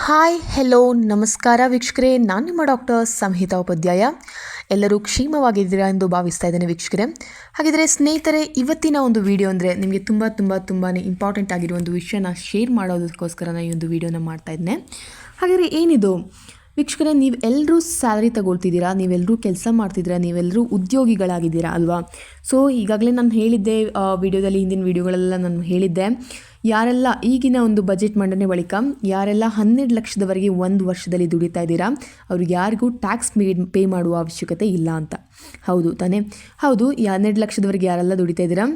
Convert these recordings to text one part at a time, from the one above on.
Hi hello ನಮಸ್ಕಾರ ವೀಕ್ಷಕರೇ, ನಾನು ನಿಮ್ಮ ಡಾಕ್ಟರ್ ಸಂಹಿತಾ ಉಪಾಧ್ಯಾಯ. ಎಲ್ಲರೂ ಕ್ಷೇಮವಾಗಿದ್ದೀರಾ ಎಂದು ಭಾವಿಸ್ತಾ ಇದ್ದೇನೆ ವೀಕ್ಷಕರೇ. ಹಾಗಿದ್ರೆ ಸ್ನೇಹಿತರೆ, ಇವತ್ತಿನ ಒಂದು ವಿಡಿಯೋ ಅಂದರೆ ನಿಮಗೆ ತುಂಬಾ ಇಂಪಾರ್ಟೆಂಟ್ ಆಗಿರೋ ಒಂದು ವಿಷಯನ ಶೇರ್ ಮಾಡೋದಕ್ಕೋಸ್ಕರ ನಾನು ಈ ಒಂದು ವಿಡಿಯೋನ ಮಾಡ್ತಾ ಇದ್ದೇನೆ. ಹಾಗಾದರೆ ಏನಿದು ವೀಕ್ಷಕರೇ, ನೀವೆಲ್ಲರೂ ಸ್ಯಾಲರಿ ತಗೊಳ್ತಿದ್ದೀರಾ, ನೀವೆಲ್ಲರೂ ಕೆಲಸ ಮಾಡ್ತಿದ್ದೀರಾ, ನೀವೆಲ್ಲರೂ ಉದ್ಯೋಗಿಗಳಾಗಿದ್ದೀರಾ ಅಲ್ವಾ? ಸೊ ಈಗಾಗಲೇ ನಾನು ಹೇಳಿದ್ದೆ ವಿಡಿಯೋದಲ್ಲಿ, ಹಿಂದಿನ ವಿಡಿಯೋಗಳೆಲ್ಲ ನಾನು ಹೇಳಿದ್ದೆ, ಯಾರೆಲ್ಲ ಈಗಿನ ಒಂದು ಬಜೆಟ್ ಮಂಡನೆ ಬಳಿಕ ಯಾರೆಲ್ಲ 12 ಲಕ್ಷದವರೆಗೆ ಒಂದು ವರ್ಷದಲ್ಲಿ ದುಡಿತಾ ಇದ್ದೀರಾ, ಅವ್ರಿಗೆ ಯಾರಿಗೂ ಟ್ಯಾಕ್ಸ್ ಪೇ ಮಾಡುವ ಅವಶ್ಯಕತೆ ಇಲ್ಲ ಅಂತ. ಹೌದು ತಾನೇ? ಹೌದು, 12 ಲಕ್ಷದವರೆಗೆ ಯಾರೆಲ್ಲ ದುಡಿತಾ ಇದ್ದೀರಾ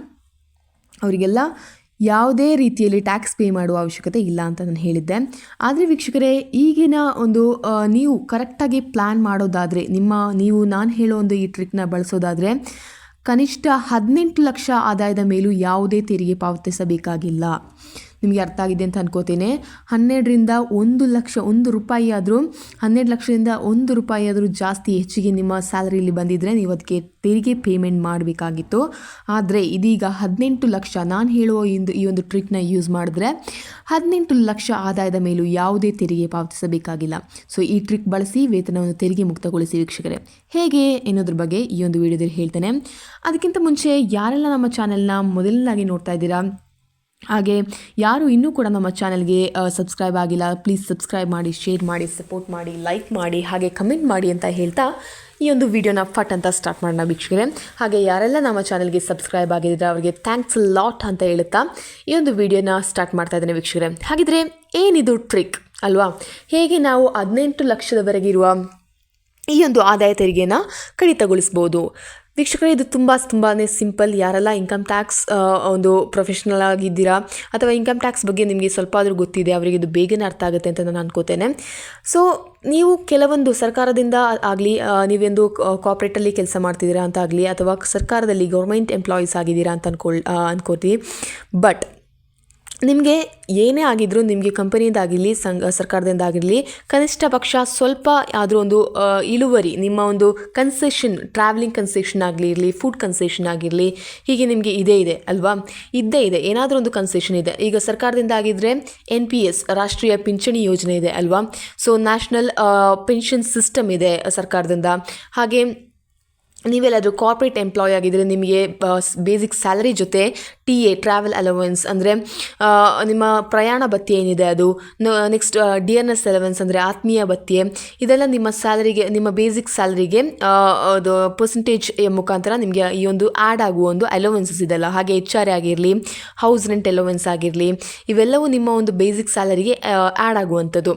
ಅವರಿಗೆಲ್ಲ ಯಾವುದೇ ರೀತಿಯಲ್ಲಿ ಟ್ಯಾಕ್ಸ್ ಪೇ ಮಾಡುವ ಅವಶ್ಯಕತೆ ಇಲ್ಲ ಅಂತ ನಾನು ಹೇಳಿದ್ದೆ. ಆದರೆ ವೀಕ್ಷಕರೇ, ಈಗಿನ ಒಂದು ನೀವು ಕರೆಕ್ಟಾಗಿ ಪ್ಲ್ಯಾನ್ ಮಾಡೋದಾದರೆ, ನೀವು ನಾನು ಹೇಳೋ ಒಂದು ಈ ಟ್ರಿಕ್ನ ಬಳಸೋದಾದರೆ ಕನಿಷ್ಠ 18 ಲಕ್ಷ ಆದಾಯದ ಮೇಲೂ ಯಾವುದೇ ತೆರಿಗೆ ಪಾವತಿಸಬೇಕಾಗಿಲ್ಲ. ನಿಮಗೆ ಅರ್ಥ ಆಗಿದೆ ಅಂತ ಅನ್ಕೋತೇನೆ. 12ರಿಂದ 1 ಲಕ್ಷ, 1 ರೂಪಾಯಿ ಆದರೂ, 12 ಲಕ್ಷದಿಂದ 1 ರೂಪಾಯಿ ಆದರೂ ಜಾಸ್ತಿ ಹೆಚ್ಚಿಗೆ ನಿಮ್ಮ ಸ್ಯಾಲರಿಲಿ ಬಂದಿದ್ದರೆ ನೀವು ಅದಕ್ಕೆ ತೆರಿಗೆ ಪೇಮೆಂಟ್ ಮಾಡಬೇಕಾಗಿತ್ತು. ಆದರೆ ಇದೀಗ 18 ಲಕ್ಷ, ನಾನು ಹೇಳುವ ಈ ಒಂದು ಟ್ರಿಕ್ನ ಯೂಸ್ ಮಾಡಿದ್ರೆ 18 ಲಕ್ಷ ಆದಾಯದ ಮೇಲೂ ಯಾವುದೇ ತೆರಿಗೆ ಪಾವತಿಸಬೇಕಾಗಿಲ್ಲ. ಸೊ ಈ ಟ್ರಿಕ್ ಬಳಸಿ ವೇತನವನ್ನು ತೆರಿಗೆ ಮುಕ್ತಗೊಳಿಸಿ ವೀಕ್ಷಕರೇ. ಹೇಗೆ ಎನ್ನೋದ್ರ ಬಗ್ಗೆ ಈ ಒಂದು ವಿಡಿಯೋದಲ್ಲಿ ಹೇಳ್ತೇನೆ. ಅದಕ್ಕಿಂತ ಮುಂಚೆ ಯಾರೆಲ್ಲ ನಮ್ಮ ಚಾನೆಲ್ನ ಮೊದಲನಾಗಿ ನೋಡ್ತಾ ಇದ್ದೀರಾ, ಹಾಗೆ ಯಾರು ಇನ್ನೂ ಕೂಡ ನಮ್ಮ ಚಾನಲ್ಗೆ ಸಬ್ಸ್ಕ್ರೈಬ್ ಆಗಿಲ್ಲ, ಪ್ಲೀಸ್ ಸಬ್ಸ್ಕ್ರೈಬ್ ಮಾಡಿ, ಶೇರ್ ಮಾಡಿ, ಸಪೋರ್ಟ್ ಮಾಡಿ, ಲೈಕ್ ಮಾಡಿ, ಹಾಗೆ ಕಮೆಂಟ್ ಮಾಡಿ ಅಂತ ಹೇಳ್ತಾ ಈ ಒಂದು ವಿಡಿಯೋನ ಫಟ್ ಅಂತ ಸ್ಟಾರ್ಟ್ ಮಾಡೋಣ ವೀಕ್ಷಕರೇ. ಹಾಗೆ ಯಾರೆಲ್ಲ ನಮ್ಮ ಚಾನಲ್ಗೆ ಸಬ್ಸ್ಕ್ರೈಬ್ ಆಗಿದ್ರೆ ಅವರಿಗೆ ಥ್ಯಾಂಕ್ಸ್ ಲಾಟ್ ಅಂತ ಹೇಳ್ತಾ ಈ ಒಂದು ವಿಡಿಯೋನ ಸ್ಟಾರ್ಟ್ ಮಾಡ್ತಾ ಇದ್ದೇನೆ ವೀಕ್ಷಕರೇ. ಹಾಗಿದ್ರೆ ಏನಿದು ಟ್ರಿಕ್ ಅಲ್ವಾ? ಹೇಗೆ ನಾವು 18 ಲಕ್ಷದವರೆಗೆ ಇರುವ ಈ ಒಂದು ಆದಾಯ ತೆರಿಗೆನ ಕಡಿತಗೊಳಿಸ್ಬೋದು ವೀಕ್ಷಕರೇ? ಇದು ತುಂಬಾ ಸಿಂಪಲ್. ಯಾರೆಲ್ಲ ಇನ್ಕಮ್ ಟ್ಯಾಕ್ಸ್ ಒಂದು ಪ್ರೊಫೆಷ್ನಲ್ ಆಗಿದ್ದೀರಾ ಅಥವಾ ಇನ್ಕಮ್ ಟ್ಯಾಕ್ಸ್ ಬಗ್ಗೆ ನಿಮಗೆ ಸ್ವಲ್ಪ ಆದರೂ ಗೊತ್ತಿದೆ, ಅವರಿಗೆ ಇದು ಬೇಗನೆ ಅರ್ಥ ಆಗುತ್ತೆ ಅಂತ ನಾನು ಅನ್ಕೋತೇನೆ. ಸೊ ನೀವು ಕೆಲವೊಂದು ಸರ್ಕಾರದಿಂದ ಆಗಲಿ, ನೀವೊಂದು ಕಾರ್ಪೊರೇಟಲ್ಲಿ ಕೆಲಸ ಮಾಡ್ತಿದ್ದೀರಾ ಅಂತ ಆಗಲಿ, ಅಥವಾ ಸರ್ಕಾರದಲ್ಲಿ ಗೌರ್ಮೆಂಟ್ ಎಂಪ್ಲಾಯೀಸ್ ಆಗಿದ್ದೀರಾ ಅಂತ ಅನ್ಕೋತೀವಿ. ಬಟ್ ನಿಮಗೆ ಏನೇ ಆಗಿದ್ರೂ, ನಿಮಗೆ ಕಂಪನಿಯಿಂದಾಗಿರಲಿ ಸರ್ಕಾರದಿಂದ ಆಗಿರಲಿ, ಕನಿಷ್ಠ ಪಕ್ಷ ಸ್ವಲ್ಪ ಆದರೂ ಒಂದು ಇಳುವರಿ, ನಿಮ್ಮ ಒಂದು ಕನ್ಸೆಷನ್, ಟ್ರಾವೆಲಿಂಗ್ ಕನ್ಸೆಷನ್ ಆಗಿರಲಿ, ಫುಡ್ ಕನ್ಸೆಷನ್ ಆಗಿರಲಿ, ಹೀಗೆ ನಿಮಗೆ ಇದೆ ಅಲ್ವಾ? ಇದ್ದೇ ಇದೆ, ಏನಾದರೂ ಒಂದು ಕನ್ಸೆಷನ್ ಇದೆ. ಈಗ ಸರ್ಕಾರದಿಂದ ಆಗಿದ್ದರೆ NPS, ರಾಷ್ಟ್ರೀಯ ಪಿಂಚಣಿ ಯೋಜನೆ ಇದೆ ಅಲ್ವಾ? ಸೊ ನ್ಯಾಷನಲ್ ಪೆನ್ಷನ್ ಸಿಸ್ಟಮ್ ಇದೆ ಸರ್ಕಾರದಿಂದ. ಹಾಗೆ ನೀವೆಲ್ಲಾದರೂ ಕಾರ್ಪೊರೇಟ್ ಎಂಪ್ಲಾಯ್ ಆಗಿದ್ದರೆ ನಿಮಗೆ ಬೇಸಿಕ್ ಸ್ಯಾಲರಿ ಜೊತೆ TA, ಟ್ರಾವೆಲ್ ಅಲವೆನ್ಸ್ ಅಂದರೆ ನಿಮ್ಮ ಪ್ರಯಾಣ ಭತ್ಯೆ ಏನಿದೆ ಅದು, ನೆಕ್ಸ್ಟ್ DNS ಅಲವೆನ್ಸ್ ಅಂದರೆ ಆತ್ಮೀಯ ಭತ್ಯೆ, ಇದೆಲ್ಲ ನಿಮ್ಮ ಸ್ಯಾಲರಿಗೆ, ನಿಮ್ಮ ಬೇಸಿಕ್ ಸ್ಯಾಲರಿಗೆ ಅದು ಪರ್ಸೆಂಟೇಜ್ ಮುಖಾಂತರ ನಿಮಗೆ ಈ ಒಂದು ಆ್ಯಡ್ ಆಗುವ ಒಂದು ಅಲವೆನ್ಸಸ್ ಇದೆಲ್ಲ. ಹಾಗೆ HRA ಆಗಿರಲಿ, ಹೌಸ್ ರೆಂಟ್ ಅಲವೆನ್ಸ್ ಆಗಿರಲಿ, ಇವೆಲ್ಲವೂ ನಿಮ್ಮ ಒಂದು ಬೇಸಿಕ್ ಸ್ಯಾಲರಿಗೆ ಆ್ಯಡ್ ಆಗುವಂಥದ್ದು.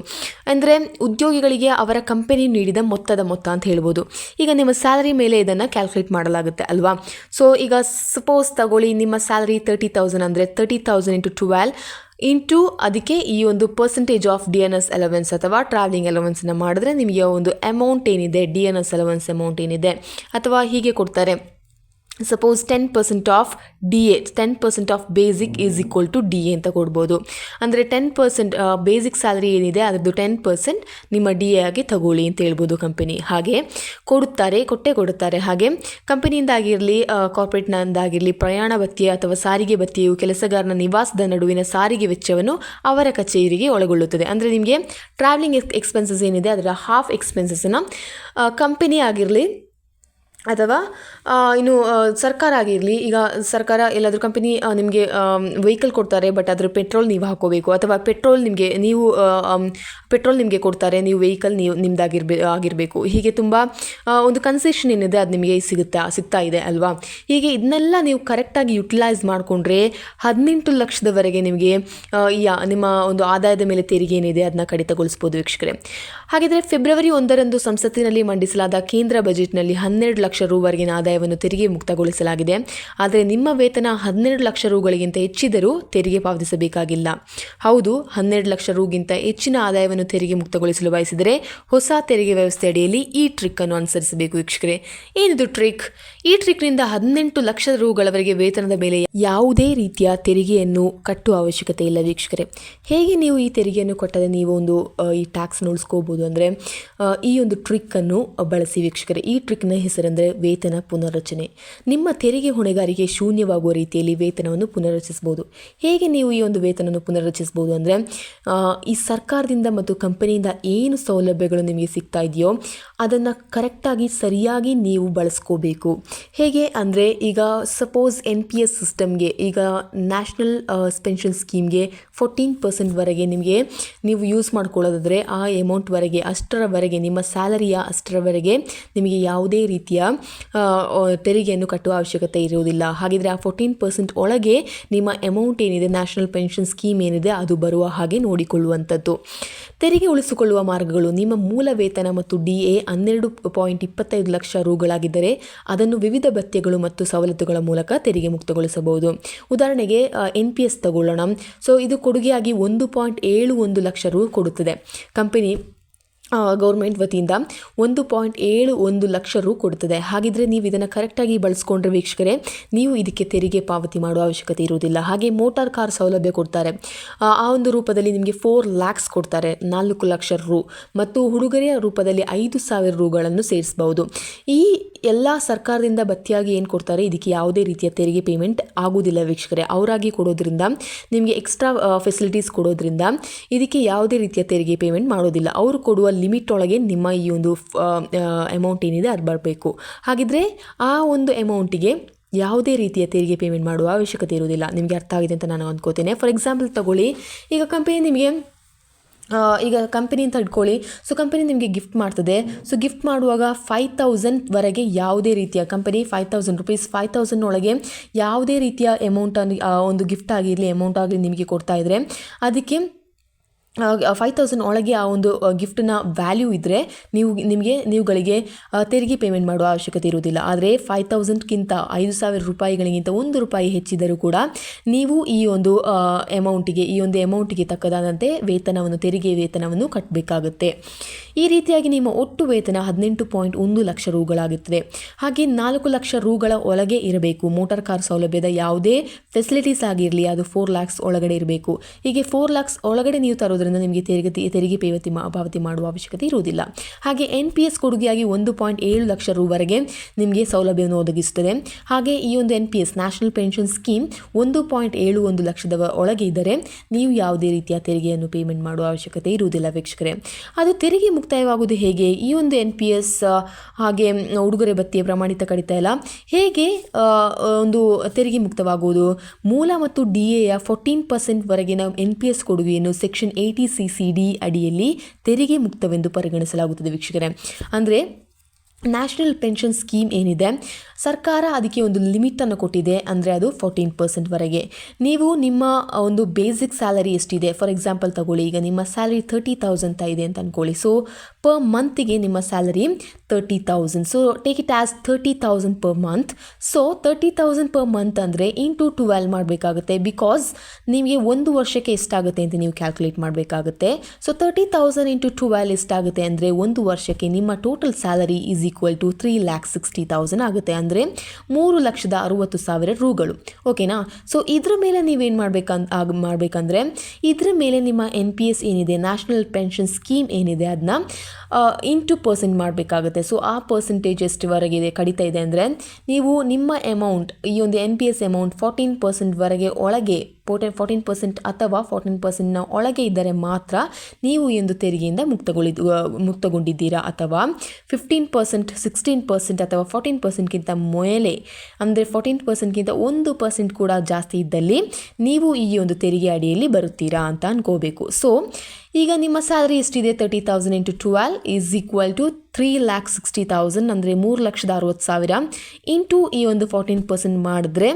ಅಂದರೆ ಉದ್ಯೋಗಿಗಳಿಗೆ ಅವರ ಕಂಪನಿ ನೀಡಿದ ಮೊತ್ತ ಅಂತ ಹೇಳ್ಬೋದು. ಈಗ ನಿಮ್ಮ ಸ್ಯಾಲರಿ ಮೇಲೆ ಇದನ್ನು ಕ್ಯಾಲ್ಕುಲೇಟ್ ಮಾಡಲಾಗುತ್ತೆ ಅಲ್ವಾ? ಸೊ ಈಗ ಸಪೋಸ್ ತಗೊಳ್ಳಿ, ನಿಮ್ಮ ಸ್ಯಾಲರಿ 30,000 ಅಂದರೆ 30,000 × 12 ಇಂಟು ಅದಕ್ಕೆ ಈ ಒಂದು ಪರ್ಸೆಂಟೇಜ್ ಆಫ್ DNS ಅಲವೆನ್ಸ್ ಅಥವಾ ಟ್ರಾವೆಲಿಂಗ್ ಅಲವೆನ್ಸ್ನ ಮಾಡಿದ್ರೆ ನಿಮಗೆ ಒಂದು ಅಮೌಂಟ್ ಏನಿದೆ, DNS ಅಲವೆನ್ಸ್ ಅಮೌಂಟ್ ಏನಿದೆ, ಅಥವಾ ಹೀಗೆ ಕೊಡ್ತಾರೆ, suppose 10% of DA, 10% of basic is equal to DA ಅಂತ ಕೊಡ್ಬೋದು. ಅಂದರೆ 10% ಬೇಸಿಕ್ ಸ್ಯಾಲರಿ ಏನಿದೆ ಅದರದ್ದು 10% ನಿಮ್ಮ DA ಆಗಿ ತಗೊಳ್ಳಿ ಅಂತ ಹೇಳ್ಬೋದು ಕಂಪನಿ. ಹಾಗೆ ಕೊಟ್ಟೇ ಕೊಡುತ್ತಾರೆ. ಹಾಗೆ ಕಂಪನಿಯಿಂದಾಗಿರಲಿ, ಕಾರ್ಪೊರೇಟ್ನಿಂದಾಗಿರಲಿ, ಪ್ರಯಾಣ ಭತ್ಯೆ ಅಥವಾ ಸಾರಿಗೆ ಭತ್ಯೆಯು ಕೆಲಸಗಾರನ ನಿವಾಸದ ನಡುವಿನ ಸಾರಿಗೆ ವೆಚ್ಚವನ್ನು ಅವರ ಕಚೇರಿಗೆ ಒಳಗೊಳ್ಳುತ್ತದೆ. ಅಂದರೆ ನಿಮಗೆ ಟ್ರಾವೆಲಿಂಗ್ ಎಕ್ಸ್ಪೆನ್ಸಸ್ ಏನಿದೆ ಅದರ ಹಾಫ್ ಎಕ್ಸ್ಪೆನ್ಸಸ್ಸನ್ನು ಕಂಪನಿ ಆಗಿರಲಿ ಅಥವಾ ಇನ್ನು ಸರ್ಕಾರ ಆಗಿರಲಿ, ಈಗ ಸರ್ಕಾರ ಎಲ್ಲಾದರೂ ಕಂಪನಿ ನಿಮಗೆ ವೆಹಿಕಲ್ ಕೊಡ್ತಾರೆ, ಬಟ್ ಅದರ ಪೆಟ್ರೋಲ್ ನೀವು ಹಾಕೋಬೇಕು, ಅಥವಾ ಪೆಟ್ರೋಲ್ ನಿಮಗೆ ಕೊಡ್ತಾರೆ, ನೀವು ವೆಹಿಕಲ್ ಆಗಿರಬೇಕು. ಹೀಗೆ ತುಂಬ ಒಂದು ಕನ್ಸೆಷನ್ ಏನಿದೆ ಅದು ನಿಮಗೆ ಸಿಗ್ತಾ ಇದೆ ಅಲ್ವಾ? ಹೀಗೆ ಇದನ್ನೆಲ್ಲ ನೀವು ಕರೆಕ್ಟಾಗಿ ಯುಟಿಲೈಸ್ ಮಾಡಿಕೊಂಡ್ರೆ 18 ಲಕ್ಷದವರೆಗೆ ನಿಮಗೆ ನಿಮ್ಮ ಒಂದು ಆದಾಯದ ಮೇಲೆ ತೆರಿಗೆ ಏನಿದೆ ಅದನ್ನ ಕಡಿತಗೊಳಿಸ್ಬೋದು ವೀಕ್ಷಕರೇ. ಹಾಗಿದ್ರೆ ಫೆಬ್ರವರಿ 1ರಂದು ಸಂಸತ್ತಿನಲ್ಲಿ ಮಂಡಿಸಲಾದ ಕೇಂದ್ರ ಬಜೆಟ್ನಲ್ಲಿ 12 ಲಕ್ಷ ರೂವರೆಗಿನ ಆದಾಯವನ್ನು ತೆರಿಗೆ ಮುಕ್ತಗೊಳಿಸಲಾಗಿದೆ. ಆದರೆ ನಿಮ್ಮ ವೇತನ 12 ಲಕ್ಷ ರೂಗಳಿಗಿಂತ ಹೆಚ್ಚಿದರೂ ತೆರಿಗೆ ಪಾವತಿಸಬೇಕಾಗಿಲ್ಲ. ಹೌದು, 12 ಲಕ್ಷ ರೂಗಿಂತ ಹೆಚ್ಚಿನ ಆದಾಯವನ್ನು ತೆರಿಗೆ ಮುಕ್ತಗೊಳಿಸಲು ಬಯಸಿದರೆ ಹೊಸ ತೆರಿಗೆ ವ್ಯವಸ್ಥೆ ಅಡಿಯಲ್ಲಿ ಈ ಟ್ರಿಕ್ ಅನ್ನು ಅನುಸರಿಸಬೇಕು ವೀಕ್ಷಕರೇ. ಏನಿದು ಟ್ರಿಕ್? ಈ ಟ್ರಿಕ್ನಿಂದ 18 ಲಕ್ಷ ರೂಗಳವರೆಗೆ ವೇತನದ ಮೇಲೆ ಯಾವುದೇ ರೀತಿಯ ತೆರಿಗೆಯನ್ನು ಕಟ್ಟುವ ಅವಶ್ಯಕತೆ ಇಲ್ಲ ವೀಕ್ಷಕರೇ. ಹೇಗೆ ನೀವು ಈ ತೆರಿಗೆಯನ್ನು ಕೊಟ್ಟರೆ ನೀವು ಒಂದು ಈ ಟ್ಯಾಕ್ಸ್ನ ಉಳಿಸ್ಕೋಬೋದು ಅಂದರೆ ಈ ಒಂದು ಟ್ರಿಕ್ಕನ್ನು ಬಳಸಿ ವೀಕ್ಷಕರೇ. ಈ ಟ್ರಿಕ್ನ ಹೆಸರೆಂದರೆ ಅಂದರೆ ವೇತನ ಪುನರ್ರಚನೆ. ನಿಮ್ಮ ತೆರಿಗೆ ಹೊಣೆಗಾರಿಕೆ ಶೂನ್ಯವಾಗುವ ರೀತಿಯಲ್ಲಿ ವೇತನವನ್ನು ಪುನರ್ರಚಿಸಬಹುದು. ಹೇಗೆ ನೀವು ಈ ಒಂದು ವೇತನವನ್ನು ಪುನರ್ರಚಿಸಬಹುದು ಅಂದರೆ, ಈ ಸರ್ಕಾರದಿಂದ ಮತ್ತು ಕಂಪನಿಯಿಂದ ಏನು ಸೌಲಭ್ಯಗಳು ನಿಮಗೆ ಸಿಗ್ತಾ ಇದೆಯೋ ಅದನ್ನು ಕರೆಕ್ಟಾಗಿ ಸರಿಯಾಗಿ ನೀವು ಬಳಸ್ಕೋಬೇಕು. ಹೇಗೆ ಅಂದರೆ, ಈಗ ಸಪೋಸ್ NPS ಸಿಸ್ಟಮ್ಗೆ, ಈಗ ನ್ಯಾಷನಲ್ ಪೆನ್ಷನ್ ಸ್ಕೀಮ್ಗೆ 14% ನಿಮಗೆ ನೀವು ಯೂಸ್ ಮಾಡ್ಕೊಳ್ಳೋದಾದರೆ ಆ ಅಮೌಂಟ್ವರೆಗೆ, ಅಷ್ಟರವರೆಗೆ, ನಿಮ್ಮ ಸ್ಯಾಲರಿಯ ಅಷ್ಟರವರೆಗೆ ನಿಮಗೆ ಯಾವುದೇ ರೀತಿಯ ತೆರಿಗೆಯನ್ನು ಕಟ್ಟುವ ಅವಶ್ಯಕತೆ ಇರುವುದಿಲ್ಲ. ಹಾಗಿದ್ರೆ ಆ 14% ಒಳಗೆ ನಿಮ್ಮ ಅಮೌಂಟ್ ಏನಿದೆ, ನ್ಯಾಷನಲ್ ಪೆನ್ಷನ್ ಸ್ಕೀಮ್ ಏನಿದೆ ಅದು ಬರುವ ಹಾಗೆ ನೋಡಿಕೊಳ್ಳುವಂಥದ್ದು. ತೆರಿಗೆ ಉಳಿಸಿಕೊಳ್ಳುವ ಮಾರ್ಗಗಳು: ನಿಮ್ಮ ಮೂಲ ವೇತನ ಮತ್ತು DA 12.25 ಲಕ್ಷ ರೂಗಳಾಗಿದ್ದರೆ ಅದನ್ನು ವಿವಿಧ ಭತ್ಯೆಗಳು ಮತ್ತು ಸವಲತ್ತುಗಳ ಮೂಲಕ ತೆರಿಗೆ ಮುಕ್ತಗೊಳಿಸಬಹುದು. ಉದಾಹರಣೆಗೆ NPS ತಗೊಳ್ಳೋಣ. ಸೊ ಇದು ಕೊಡುಗೆಯಾಗಿ 1.71 ಲಕ್ಷ ರೂ ಕೊಡುತ್ತದೆ. ಕಂಪನಿ ಗೌರ್ಮೆಂಟ್ ವತಿಯಿಂದ 1.71 ಲಕ್ಷ ರೂ ಕೊಡುತ್ತದೆ. ಹಾಗಿದ್ರೆ ನೀವು ಇದನ್ನು ಕರೆಕ್ಟಾಗಿ ಬಳಸ್ಕೊಂಡ್ರೆ ವೀಕ್ಷಕರೇ, ನೀವು ಇದಕ್ಕೆ ತೆರಿಗೆ ಪಾವತಿ ಮಾಡುವ ಅವಶ್ಯಕತೆ ಇರುವುದಿಲ್ಲ. ಹಾಗೆ ಮೋಟಾರ್ ಕಾರ್ ಸೌಲಭ್ಯ ಕೊಡ್ತಾರೆ. ಆ ಒಂದು ರೂಪದಲ್ಲಿ ನಿಮಗೆ 4 lakhs ಕೊಡ್ತಾರೆ, 4 ಲಕ್ಷ ರೂ, ಮತ್ತು ಉಡುಗೊರೆಯ ರೂಪದಲ್ಲಿ 5,000 ರೂಗಳನ್ನು ಸೇರಿಸಬಹುದು. ಈ ಎಲ್ಲ ಸರ್ಕಾರದಿಂದ ಭತ್ಯೆಯಾಗಿ ಏನು ಕೊಡ್ತಾರೆ, ಇದಕ್ಕೆ ಯಾವುದೇ ರೀತಿಯ ತೆರಿಗೆ ಪೇಮೆಂಟ್ ಆಗುವುದಿಲ್ಲ ವೀಕ್ಷಕರೇ. ಅವರಾಗಿ ಕೊಡೋದ್ರಿಂದ, ನಿಮಗೆ ಎಕ್ಸ್ಟ್ರಾ ಫೆಸಿಲಿಟೀಸ್ ಕೊಡೋದ್ರಿಂದ ಇದಕ್ಕೆ ಯಾವುದೇ ರೀತಿಯ ತೆರಿಗೆ ಪೇಮೆಂಟ್ ಮಾಡೋದಿಲ್ಲ. ಅವರು ಕೊಡುವ ಲಿಮಿಟ್ ಒಳಗೆ ನಿಮ್ಮ ಈ ಒಂದು ಅಮೌಂಟ್ ಏನಿದೆ ಅದು ಬರಬೇಕು. ಹಾಗಿದ್ರೆ ಆ ಒಂದು ಅಮೌಂಟಿಗೆ ಯಾವುದೇ ರೀತಿಯ ತೆರಿಗೆ ಪೇಮೆಂಟ್ ಮಾಡುವ ಅವಶ್ಯಕತೆ ಇರುವುದಿಲ್ಲ. ನಿಮಗೆ ಅರ್ಥ ಆಗಿದೆ ಅಂತ ನಾನು ಅಂದ್ಕೋತೇನೆ. ಫಾರ್ ಎಕ್ಸಾಂಪಲ್ ತಗೊಳ್ಳಿ, ಈಗ ಕಂಪನಿ ಅಂತ ಇಟ್ಕೊಳ್ಳಿ. ಸೊ ಕಂಪನಿ ನಿಮಗೆ ಗಿಫ್ಟ್ ಮಾಡ್ತದೆ. ಸೊ ಗಿಫ್ಟ್ ಮಾಡುವಾಗ 5,000ವರೆಗೆ ಯಾವುದೇ ರೀತಿಯ ಕಂಪನಿ 5,000 ರೂಪೀಸ್ 5,000 ಒಳಗೆ ಯಾವುದೇ ರೀತಿಯ ಅಮೌಂಟನ್ನು, ಒಂದು ಗಿಫ್ಟ್ ಆಗಿರಲಿ ಅಮೌಂಟ್ ಆಗಲಿ ನಿಮಗೆ ಕೊಡ್ತಾ ಇದ್ದರೆ, ಅದಕ್ಕೆ 5,000 ಒಳಗೆ ಆ ಒಂದು ಗಿಫ್ಟ್ನ ವ್ಯಾಲ್ಯೂ ಇದ್ದರೆ ನೀವುಗಳಿಗೆ ತೆರಿಗೆ ಪೇಮೆಂಟ್ ಮಾಡುವ ಅವಶ್ಯಕತೆ ಇರುವುದಿಲ್ಲ. ಆದರೆ 5,000ಕ್ಕಿಂತ 5,000 ರೂಪಾಯಿಗಳಿಗಿಂತ 1 ರೂಪಾಯಿ ಹೆಚ್ಚಿದರೂ ಕೂಡ ನೀವು ಈ ಒಂದು ಅಮೌಂಟಿಗೆ ತಕ್ಕದಾದಂತೆ ತೆರಿಗೆ ವೇತನವನ್ನು ಕಟ್ಟಬೇಕಾಗುತ್ತೆ. ಈ ರೀತಿಯಾಗಿ ನಿಮ್ಮ ಒಟ್ಟು ವೇತನ 18.1 ಲಕ್ಷ ರೂಗಳಾಗುತ್ತದೆ. ಹಾಗೆ 4 ಲಕ್ಷ ರೂಗಳ ಒಳಗೆ ಇರಬೇಕು. ಮೋಟಾರ್ ಕಾರ್ ಸೌಲಭ್ಯದ ಯಾವುದೇ ಫೆಸಿಲಿಟೀಸ್ ಆಗಿರಲಿ ಅದು 4 lakhs ಒಳಗಡೆ ಇರಬೇಕು. ಹೀಗೆ 4 lakhs ಒಳಗಡೆ ನೀವು ತರೋದ್ರಿಂದ ನಿಮಗೆ ತೆರಿಗೆ ಪಾವತಿ ಮಾಡುವ ಅವಶ್ಯಕತೆ ಇರುವುದಿಲ್ಲ. ಹಾಗೆ NPS ಕೊಡುಗೆಯಾಗಿ 1.7 ಲಕ್ಷ ರೂವರೆಗೆ ನಿಮಗೆ ಸೌಲಭ್ಯವನ್ನು ಒದಗಿಸುತ್ತದೆ. ಹಾಗೆ ಈ ಒಂದು NPS ನ್ಯಾಷನಲ್ ಪೆನ್ಷನ್ ಸ್ಕೀಮ್ 1.71 ಲಕ್ಷದ ಒಳಗೆ ಇದ್ದರೆ ನೀವು ಯಾವುದೇ ರೀತಿಯ ತೆರಿಗೆಯನ್ನು ಪೇಮೆಂಟ್ ಮಾಡುವ ಅವಶ್ಯಕತೆ ಇರುವುದಿಲ್ಲ ವೀಕ್ಷಕರೇ. ಅದು ತೆರಿಗೆ ಮುಕ್ತಾಯವಾಗುವುದು ಹೇಗೆ? ಈ ಒಂದು NPS ಹಾಗೆ ಉಡುಗೊರೆ ಭತ್ಯೆ ಪ್ರಮಾಣಿತ ಕಡಿತ ಎಲ್ಲ ಹೇಗೆ ಒಂದು ತೆರಿಗೆ ಮುಕ್ತವಾಗುವುದು? ಮೂಲ ಮತ್ತು DAಯ 14% ವರೆಗಿನ NPS ಕೊಡುಗೆಯನ್ನು ಸೆಕ್ಷನ್ 80CCD ಅಡಿಯಲ್ಲಿ ತೆರಿಗೆ ಮುಕ್ತವೆಂದು ಪರಿಗಣಿಸಲಾಗುತ್ತದೆ ವೀಕ್ಷಕರೇ. ಅಂದರೆ ನ್ಯಾಷನಲ್ ಪೆನ್ಷನ್ ಸ್ಕೀಮ್ ಏನಿದೆ, ಸರ್ಕಾರ ಅದಕ್ಕೆ ಒಂದು ಲಿಮಿಟನ್ನು ಕೊಟ್ಟಿದೆ. ಅಂದರೆ ಅದು 14% ವರೆಗೆ. ನೀವು ನಿಮ್ಮ ಒಂದು ಬೇಸಿಕ್ ಸ್ಯಾಲರಿ ಎಷ್ಟಿದೆ, ಫಾರ್ ಎಕ್ಸಾಂಪಲ್ ತಗೊಳ್ಳಿ, ಈಗ ನಿಮ್ಮ ಸ್ಯಾಲರಿ 30,000 ಇದೆ ಅಂತ ಅಂದ್ಕೊಳ್ಳಿ. ಸೊ ಪರ್ ಮಂತಿಗೆ ನಿಮ್ಮ salary 30,000. So take it as 30,000 per month. So 30,000 per month ಅಂದರೆ ಇಂಟು 12 ಮಾಡಬೇಕಾಗುತ್ತೆ. ಬಿಕಾಸ್ ನಿಮಗೆ ಒಂದು ವರ್ಷಕ್ಕೆ ಎಷ್ಟಾಗುತ್ತೆ ಅಂತ ನೀವು ಕ್ಯಾಲ್ಕುಲೇಟ್ ಮಾಡಬೇಕಾಗುತ್ತೆ. ಸೊ 30,000 ಇಂಟು 12 ಎಷ್ಟಾಗುತ್ತೆ ಅಂದರೆ ಒಂದು ವರ್ಷಕ್ಕೆ ನಿಮ್ಮ total salary is equal to 3,60,000 ಆಗುತ್ತೆ. ಅಂದರೆ 3,60,000 ರೂಗಳು. ಓಕೆನಾ? ಸೊ ಇದ್ರ ಮೇಲೆ ನೀವೇನು ಮಾಡಬೇಕಂದ್ರೆ ಇದ್ರ ಮೇಲೆ ನಿಮ್ಮ NPS ಏನಿದೆ, ನ್ಯಾಷನಲ್ ಪೆನ್ಷನ್ ಸ್ಕೀಮ್ ಏನಿದೆ, ಅದನ್ನ ಇಂಟು % ಮಾಡಬೇಕಾಗುತ್ತೆ. ಸೊ ಆ ಪರ್ಸೆಂಟೇಜ್ ಎಷ್ಟುವರೆಗಿದೆ ಕಡಿತಾ ಇದೆ ಅಂದರೆ ನೀವು ನಿಮ್ಮ ಅಮೌಂಟ್, ಈ ಒಂದು NPS ಅಮೌಂಟ್ 14% ವರೆಗೆ ಒಳಗೆ 14% ಅಥವಾ 14%ನ ಒಳಗೆ ಇದ್ದರೆ ಮಾತ್ರ ನೀವು ಈ ಒಂದು ತೆರಿಗೆಯಿಂದ ಮುಕ್ತಗೊಂಡಿದ್ದೀರಾ. ಅಥವಾ 15%, 16% ಅಥವಾ 14%ಗಿಂತ ಮೇಲೆ, ಅಂದರೆ 14%ಗಿಂತ 1% ಕೂಡ ಜಾಸ್ತಿ ಇದ್ದಲ್ಲಿ ನೀವು ಈ ಒಂದು ತೆರಿಗೆ ಅಡಿಯಲ್ಲಿ ಬರುತ್ತೀರಾ ಅಂತ ಅನ್ಕೋಬೇಕು. ಸೊ ಈಗ ನಿಮ್ಮ ಸ್ಯಾಲರಿ ಎಷ್ಟಿದೆ, 30,000 ಇಂಟು 12 ಈಸ್ ಈಕ್ವಲ್ ಟು 3,60,000, ಅಂದರೆ 3,60,000 ಇಂಟು ಈ ಒಂದು 14% ಮಾಡಿದ್ರೆ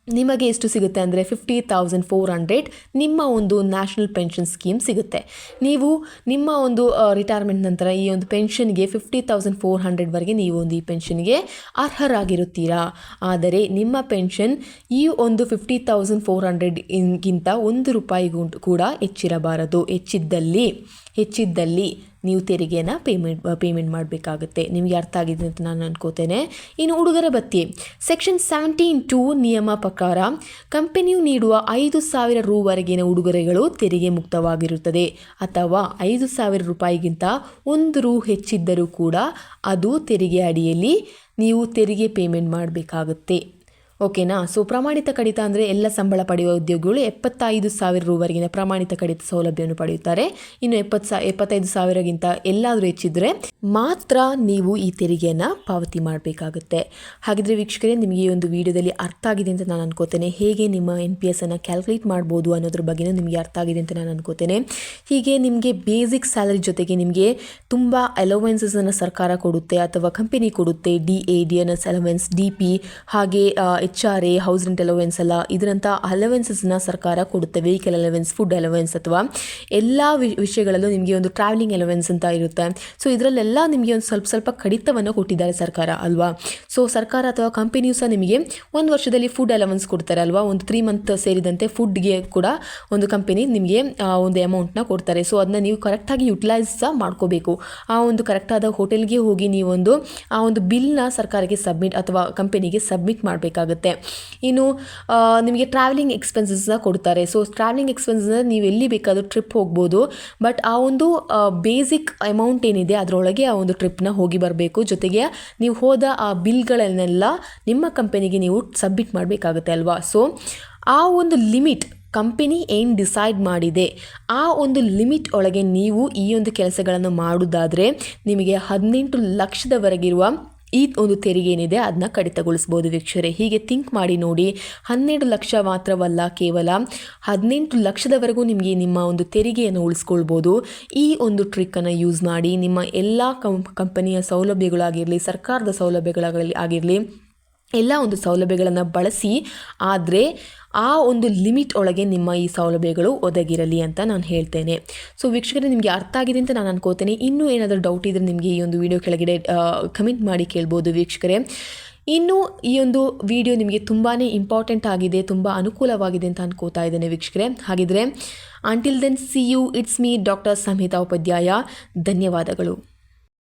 ನಿಮಗೆ ಎಷ್ಟು ಸಿಗುತ್ತೆ ಅಂದರೆ 50,400 ನಿಮ್ಮ ಒಂದು ನ್ಯಾಷನಲ್ ಪೆನ್ಷನ್ ಸ್ಕೀಮ್ ಸಿಗುತ್ತೆ. ನೀವು ನಿಮ್ಮ ಒಂದು ರಿಟೈರ್ಮೆಂಟ್ ನಂತರ ಈ ಒಂದು ಪೆನ್ಷನ್ಗೆ 50,400ವರೆಗೆ ನೀವು ಒಂದು ಈ ಪೆನ್ಷನ್ಗೆ ಅರ್ಹರಾಗಿರುತ್ತೀರಾ. ಆದರೆ ನಿಮ್ಮ ಪೆನ್ಷನ್ ಈ ಒಂದು 50,400ಗಿಂತ 1 ರೂಪಾಯಿ ಕೂಡ ಹೆಚ್ಚಿರಬಾರದು. ಹೆಚ್ಚಿದ್ದಲ್ಲಿ ಹೆಚ್ಚಿದ್ದಲ್ಲಿ ನೀವು ತೆರಿಗೆಯನ್ನು ಪೇಮೆಂಟ್ ಮಾಡಬೇಕಾಗುತ್ತೆ. ನಿಮಗೆ ಅರ್ಥ ಆಗಿದೆ ಅಂತ ನಾನು ಅನ್ಕೋತೇನೆ. ಇನ್ನು ಉಡುಗೊರೆ ಭತ್ಯೆ ಸೆಕ್ಷನ್ 17(2) ನಿಯಮ ಪ್ರಕಾರ ಕಂಪನಿಯು ನೀಡುವ 5,000 ರೂವರೆಗಿನ ಉಡುಗೊರೆಗಳು ತೆರಿಗೆ ಮುಕ್ತವಾಗಿರುತ್ತದೆ. ಅಥವಾ 5,000 ರೂಪಾಯಿಗಿಂತ 1 ರೂ ಹೆಚ್ಚಿದ್ದರೂ ಕೂಡ ಅದು ತೆರಿಗೆ ಅಡಿಯಲ್ಲಿ ನೀವು ತೆರಿಗೆ ಪೇಮೆಂಟ್ ಮಾಡಬೇಕಾಗುತ್ತೆ. ಓಕೆನಾ. ಸೊ ಪ್ರಮಾಣಿತ ಕಡಿತ ಅಂದರೆ ಎಲ್ಲ ಸಂಬಳ ಪಡೆಯುವ ಉದ್ಯೋಗಿಗಳು 75,000 ರೂವರೆಗಿನ ಪ್ರಮಾಣಿತ ಕಡಿತ ಸೌಲಭ್ಯವನ್ನು ಪಡೆಯುತ್ತಾರೆ. ಇನ್ನು 75,000ಗಿಂತ ಎಲ್ಲಾದರೂ ಹೆಚ್ಚಿದ್ರೆ ಮಾತ್ರ ನೀವು ಈ ತೆರಿಗೆಯನ್ನು ಪಾವತಿ ಮಾಡಬೇಕಾಗುತ್ತೆ. ಹಾಗಿದ್ರೆ ವೀಕ್ಷಕರೇ, ನಿಮಗೆ ಈ ಒಂದು ವಿಡಿಯೋದಲ್ಲಿ ಅರ್ಥ ಆಗಿದೆ ಅಂತ ನಾನು ಅನ್ಕೋತೇನೆ. ಹೇಗೆ ನಿಮ್ಮ NPS ಅನ್ನು ಕ್ಯಾಲ್ಕುಲೇಟ್ ಮಾಡ್ಬೋದು ಅನ್ನೋದ್ರ ಬಗ್ಗೆನೂ ನಿಮಗೆ ಅರ್ಥ ಆಗಿದೆ ಅಂತ ನಾನು ಅನ್ಕೋತೇನೆ. ಹೀಗೆ ನಿಮಗೆ ಬೇಸಿಕ್ ಸ್ಯಾಲರಿ ಜೊತೆಗೆ ನಿಮಗೆ ತುಂಬ ಅಲೋವೆನ್ಸನ್ನು ಸರ್ಕಾರ ಕೊಡುತ್ತೆ ಅಥವಾ ಕಂಪನಿ ಕೊಡುತ್ತೆ. DA, DNS ಅಲೋವೆನ್ಸ್, DP, ಹಾಗೆ HRA, ಹೌಸ್ ರೆಂಟ್ ಅಲೋವೆನ್ಸ್ ಎಲ್ಲ ಇದರಂಥ ಅಲೋವೆನ್ಸಸ್ನ ಸರ್ಕಾರ ಕೊಡುತ್ತೆ. ವೆಹಿಕಲ್ ಅಲೋವೆನ್ಸ್, ಫುಡ್ ಅಲೋವೆನ್ಸ್ ಅಥವಾ ಎಲ್ಲ ವಿಷಯಗಳಲ್ಲೂ ನಿಮಗೆ ಒಂದು ಟ್ರಾವೆಲಿಂಗ್ ಅಲೋವೆನ್ಸ್ ಅಂತ ಇರುತ್ತೆ. ಸೊ ಇದರಲ್ಲೆಲ್ಲ ನಿಮಗೆ ಒಂದು ಸ್ವಲ್ಪ ಕಡಿತವನ್ನು ಕೊಟ್ಟಿದ್ದಾರೆ ಸರ್ಕಾರ ಅಲ್ವಾ. ಸೊ ಸರ್ಕಾರ ಅಥವಾ ಕಂಪನಿಯು ಸಹ ನಿಮಗೆ ಒಂದು ವರ್ಷದಲ್ಲಿ ಫುಡ್ ಅಲೋವೆನ್ಸ್ ಕೊಡ್ತಾರೆ ಅಲ್ವಾ. ಒಂದು 3 ಮಂತ್ ಸೇರಿದಂತೆ ಫುಡ್ಗೆ ಕೂಡ ಒಂದು ಕಂಪನಿ ನಿಮಗೆ ಒಂದು ಅಮೌಂಟ್ನ ಕೊಡ್ತಾರೆ. ಸೊ ಅದನ್ನ ನೀವು ಕರೆಕ್ಟಾಗಿ ಯುಟಿಲೈಸ್ ಸಹ ಮಾಡ್ಕೋಬೇಕು. ಆ ಒಂದು ಕರೆಕ್ಟಾದ ಹೋಟೆಲ್ಗೆ ಹೋಗಿ ನೀವೊಂದು ಆ ಒಂದು ಬಿಲ್ನ ಸರ್ಕಾರಕ್ಕೆ ಸಬ್ಮಿಟ್ ಅಥವಾ ಕಂಪನಿಗೆ ಸಬ್ಮಿಟ್ ಮಾಡಬೇಕಾಗುತ್ತೆ. ಇನ್ನು ನಿಮಗೆ ಟ್ರಾವೆಲಿಂಗ್ ಎಕ್ಸ್ಪೆನ್ಸಸ್ನ ಕೊಡ್ತಾರೆ. ಸೊ ಟ್ರಾವೆಲಿಂಗ್ ಎಕ್ಸ್ಪೆನ್ಸಸ್ ನೀವು ಎಲ್ಲಿ ಬೇಕಾದರೂ ಟ್ರಿಪ್ ಹೋಗ್ಬೋದು. ಬಟ್ ಆ ಒಂದು ಬೇಸಿಕ್ ಅಮೌಂಟ್ ಏನಿದೆ ಅದರೊಳಗೆ ಆ ಒಂದು ಟ್ರಿಪ್ನ ಹೋಗಿ ಬರಬೇಕು. ಜೊತೆಗೆ ನೀವು ಹೋದ ಆ ಬಿಲ್ಗಳನ್ನೆಲ್ಲ ನಿಮ್ಮ ಕಂಪನಿಗೆ ನೀವು ಸಬ್ಮಿಟ್ ಮಾಡಬೇಕಾಗುತ್ತೆ ಅಲ್ವಾ. ಸೊ ಆ ಒಂದು ಲಿಮಿಟ್ ಕಂಪನಿ ಏನು ಡಿಸೈಡ್ ಮಾಡಿದೆ ಆ ಒಂದು ಲಿಮಿಟ್ ಒಳಗೆ ನೀವು ಈ ಒಂದು ಕೆಲಸಗಳನ್ನು ಮಾಡೋದಾದರೆ ನಿಮಗೆ 18 ಲಕ್ಷದವರೆಗಿರುವ ಈ ಒಂದು ತೆರಿಗೆ ಏನಿದೆ ಅದನ್ನ ಕಡಿತಗೊಳಿಸ್ಬೋದು ವೀಕ್ಷಕರೇ. ಹೀಗೆ ಥಿಂಕ್ ಮಾಡಿ ನೋಡಿ. 12 ಲಕ್ಷ ಮಾತ್ರವಲ್ಲ, ಕೇವಲ 18 ಲಕ್ಷದವರೆಗೂ ನಿಮಗೆ ನಿಮ್ಮ ಒಂದು ತೆರಿಗೆಯನ್ನು ಉಳಿಸ್ಕೊಳ್ಬೋದು. ಈ ಒಂದು ಟ್ರಿಕ್ಕನ್ನು ಯೂಸ್ ಮಾಡಿ ನಿಮ್ಮ ಎಲ್ಲ ಕಂಪನಿಯ ಸೌಲಭ್ಯಗಳಾಗಿರಲಿ, ಸರ್ಕಾರದ ಸೌಲಭ್ಯಗಳಾಗಿರಲಿ ಎಲ್ಲ ಒಂದು ಸೌಲಭ್ಯಗಳನ್ನು ಬಳಸಿ. ಆದರೆ ಆ ಒಂದು ಲಿಮಿಟ್ ಒಳಗೆ ನಿಮ್ಮ ಈ ಸೌಲಭ್ಯಗಳು ಒದಗಿರಲಿ ಅಂತ ನಾನು ಹೇಳ್ತೇನೆ. ಸೊ ವೀಕ್ಷಕರೇ, ನಿಮಗೆ ಅರ್ಥ ಆಗಿದೆ ಅಂತ ನಾನು ಅನ್ಕೋತೇನೆ. ಇನ್ನೂ ಏನಾದರೂ ಡೌಟ್ ಇದ್ದರೆ ನಿಮಗೆ ಈ ಒಂದು ವಿಡಿಯೋ ಕೆಳಗಡೆ ಕಮೆಂಟ್ ಮಾಡಿ ಕೇಳ್ಬೋದು ವೀಕ್ಷಕರೇ. ಇನ್ನು ಈ ಒಂದು ವಿಡಿಯೋ ನಿಮಗೆ ತುಂಬಾ ಇಂಪಾರ್ಟೆಂಟ್ ಆಗಿದೆ, ತುಂಬ ಅನುಕೂಲವಾಗಿದೆ ಅಂತ ಅನ್ಕೋತಾ ಇದ್ದೇನೆ ವೀಕ್ಷಕರೇ. ಹಾಗಿದ್ರೆ until then see you, it's me doctor Samhita Upadhyay. ಧನ್ಯವಾದಗಳು.